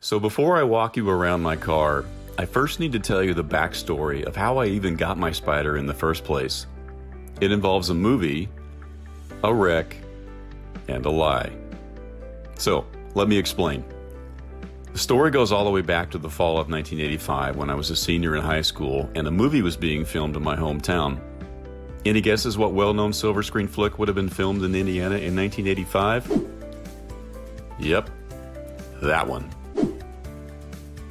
So before I walk you around my car, I first need to tell you the backstory of how I even got my Spyder in the first place. It involves a movie, a wreck, and a lie. So, let me explain. The story goes all the way back to the fall of 1985 when I was a senior in high school and a movie was being filmed in my hometown. Any guesses what well-known silver screen flick would have been filmed in Indiana in 1985? Yep, that one.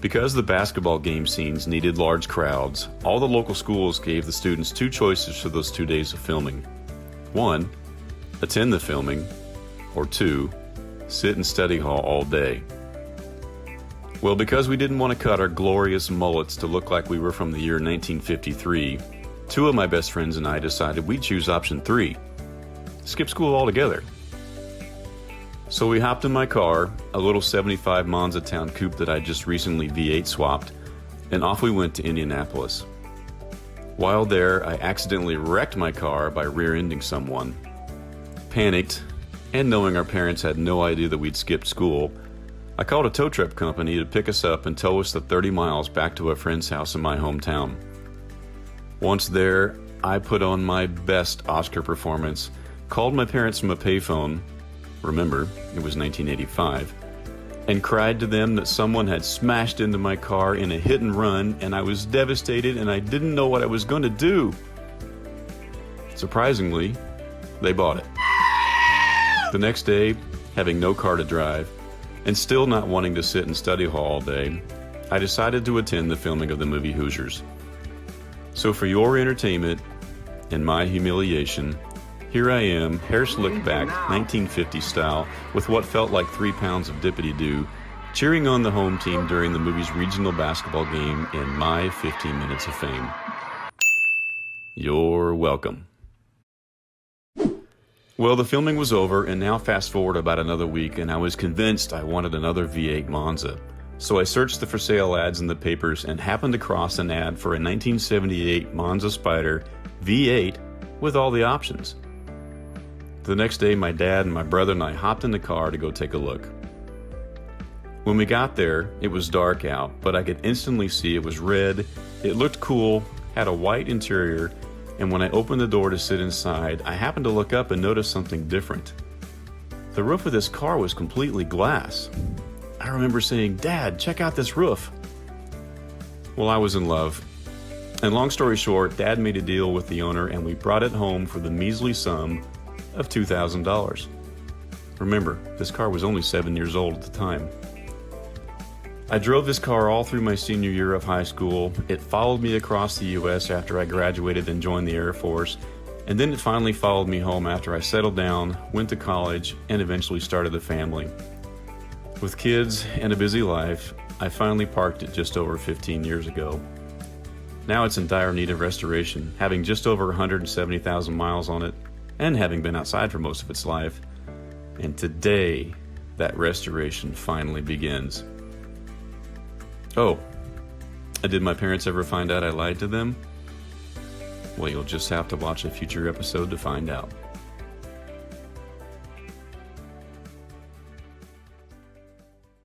Because the basketball game scenes needed large crowds, all the local schools gave the students two choices for those 2 days of filming. 1, attend the filming, or 2, sit in study hall all day. Well, because we didn't want to cut our glorious mullets to look like we were from the year 1953, 2 of my best friends and I decided we'd choose option 3, skip school altogether. So we hopped in my car, a little 75 Monza Town coupe that I just recently V8 swapped, and off we went to Indianapolis. While there, I accidentally wrecked my car by rear-ending someone. Panicked, and knowing our parents had no idea that we'd skipped school, I called a tow truck company to pick us up and tow us the 30 miles back to a friend's house in my hometown. Once there, I put on my best Oscar performance, called my parents from a payphone, remember, it was 1985, and cried to them that someone had smashed into my car in a hit and run, and I was devastated and I didn't know what I was going to do. Surprisingly, they bought it. The next day, having no car to drive, and still not wanting to sit in study hall all day, I decided to attend the filming of the movie Hoosiers. So for your entertainment and my humiliation, here I am, hair slicked back, 1950 style, with what felt like 3 pounds of dippity-doo, cheering on the home team during the movie's regional basketball game in my 15 minutes of fame. You're welcome. Well, the filming was over, and now fast forward about another week, and I was convinced I wanted another V8 Monza. So I searched the for sale ads in the papers and happened across an ad for a 1978 Monza Spyder V8 with all the options. The next day, my dad and my brother and I hopped in the car to go take a look. When we got there, it was dark out, but I could instantly see it was red, it looked cool, had a white interior, and when I opened the door to sit inside, I happened to look up and notice something different. The roof of this car was completely glass. I remember saying, "Dad, check out this roof." Well, I was in love. And long story short, Dad made a deal with the owner and we brought it home for the measly sum of $2,000. Remember, this car was only 7 years old at the time. I drove this car all through my senior year of high school. It followed me across the U.S. after I graduated and joined the Air Force. And then it finally followed me home after I settled down, went to college, and eventually started a family. With kids and a busy life, I finally parked it just over 15 years ago. Now it's in dire need of restoration, having just over 170,000 miles on it, and having been outside for most of its life. And today, that restoration finally begins. Oh, and did my parents ever find out I lied to them? Well, you'll just have to watch a future episode to find out.